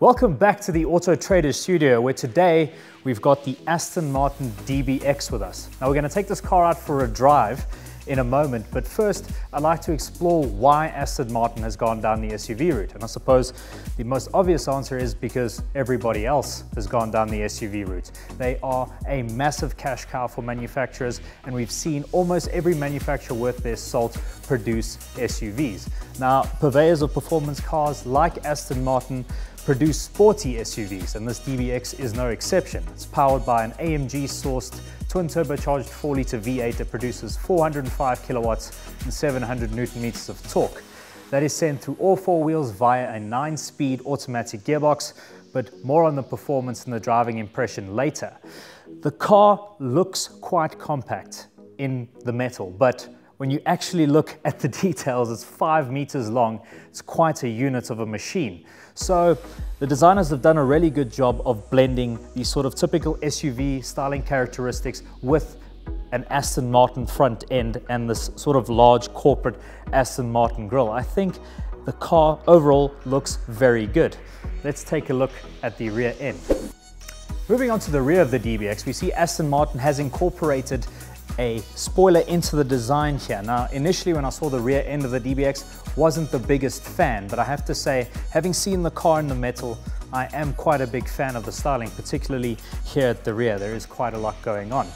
Welcome back to the AutoTrader studio, where today we've got the Aston Martin DBX with us. Now we're going to take this car out for a drive in a moment, but first I'd like to explore why Aston Martin has gone down the SUV route. And I suppose the most obvious answer is because everybody else has gone down the SUV route. They are a massive cash cow for manufacturers, and we've seen almost every manufacturer worth their salt produce SUVs. Now, purveyors of performance cars like Aston Martin produce sporty SUVs, and this DBX is no exception. It's powered by an AMG-sourced twin-turbocharged 4-litre V8 that produces 405 kilowatts and 700 Newton meters of torque. That is sent through all four wheels via a 9-speed automatic gearbox, but more on the performance and the driving impression later. The car looks quite compact in the metal, but when you actually look at the details, it's 5 meters long. It's quite a unit of a machine. So the designers have done a really good job of blending these sort of typical SUV styling characteristics with an Aston Martin front end and this sort of large corporate Aston Martin grille. I think the car overall looks very good. Let's take a look at the rear end. Moving on to the rear of the DBX, we see Aston Martin has incorporated a spoiler into the design here. Now, initially when I saw the rear end of the DBX, wasn't the biggest fan, but I have to say, having seen the car in the metal, I am quite a big fan of the styling, particularly here at the rear. There is quite a lot going on.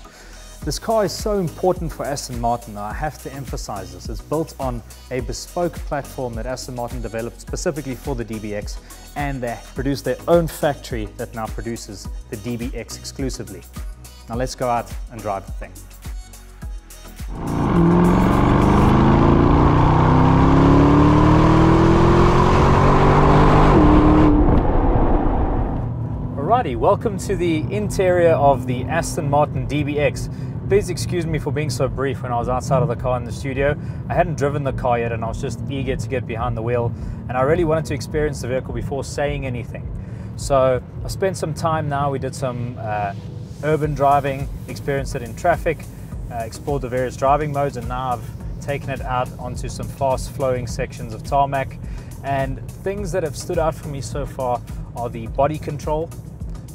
This car is so important for Aston Martin, I have to emphasize this. It's built on a bespoke platform that Aston Martin developed specifically for the DBX, and they produce their own factory that now produces the DBX exclusively. Now let's go out and drive the thing. Alrighty, welcome to the interior of the Aston Martin DBX. Please excuse me for being so brief when I was outside of the car in the studio. I hadn't driven the car yet and I was just eager to get behind the wheel, and I really wanted to experience the vehicle before saying anything. So I spent some time now. We did some urban driving, experienced it in traffic, explored the various driving modes, and now I've taken it out onto some fast flowing sections of tarmac. And things that have stood out for me so far are the body control.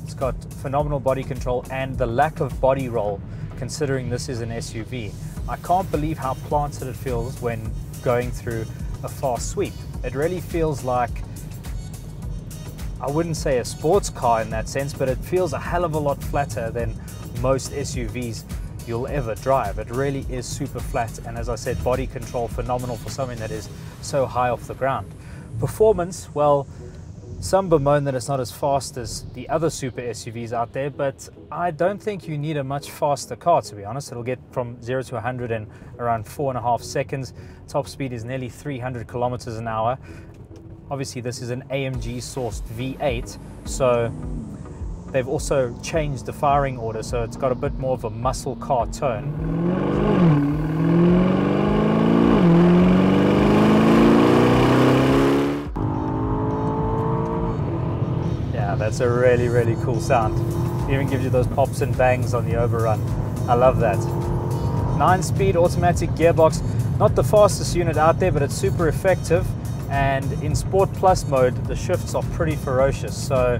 It's got phenomenal body control and the lack of body roll, considering this is an SUV. I can't believe how planted it feels when going through a fast sweep. It really feels like, I wouldn't say a sports car in that sense, but it feels a hell of a lot flatter than most SUVs you'll ever drive. It really is super flat, and as I said, body control phenomenal for something that is so high off the ground. Performance, well, some bemoan that it's not as fast as the other super SUVs out there, but I don't think you need a much faster car, to be honest. It'll get from 0 to 100 in around 4.5 seconds. Top speed is nearly 300 kilometers an hour. Obviously this is an AMG sourced V8, so they've also changed the firing order, so it's got a bit more of a muscle car tone. Yeah, that's a really, really cool sound. It even gives you those pops and bangs on the overrun. I love that. 9-speed automatic gearbox, not the fastest unit out there, but it's super effective. And in Sport Plus mode, the shifts are pretty ferocious. So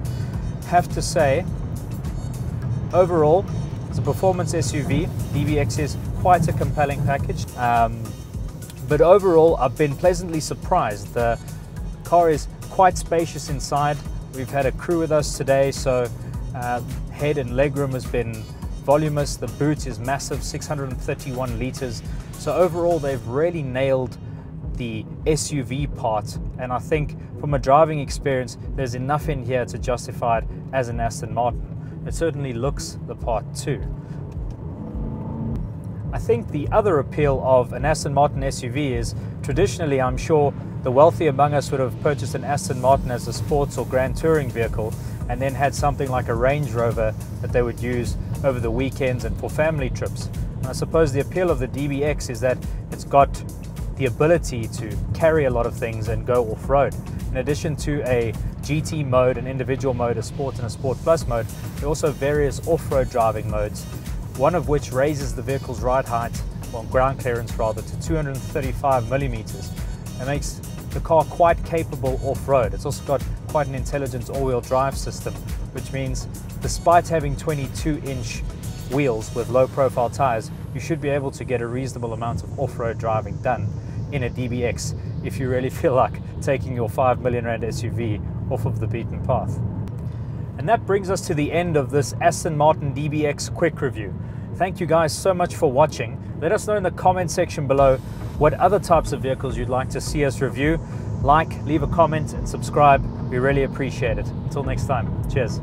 have to say, overall, as a performance SUV, DBX is quite a compelling package. But overall, I've been pleasantly surprised. The car is quite spacious inside. We've had a crew with us today, so head and legroom has been voluminous. The boot is massive, 631 liters. So overall, they've really nailed the SUV part, and I think from a driving experience there's enough in here to justify it as an Aston Martin. It certainly looks the part too. I think the other appeal of an Aston Martin SUV is, traditionally I'm sure the wealthy among us would have purchased an Aston Martin as a sports or grand touring vehicle and then had something like a Range Rover that they would use over the weekends and for family trips. And I suppose the appeal of the DBX is that it's got the ability to carry a lot of things and go off-road. In addition to a GT mode, an individual mode, a Sport and a Sport Plus mode, there are also various off-road driving modes, one of which raises the vehicle's ride height, or ground clearance rather, to 235 millimeters. It makes the car quite capable off-road. It's also got quite an intelligent all-wheel drive system, which means despite having 22-inch wheels with low-profile tires, you should be able to get a reasonable amount of off-road driving done in a DBX if you really feel like taking your 5 million rand SUV off of the beaten path. And that brings us to the end of this Aston Martin DBX quick review. Thank you guys so much for watching. Let us know in the comment section below what other types of vehicles you'd like to see us review. Like, leave a comment and subscribe. We really appreciate it. Until next time, cheers.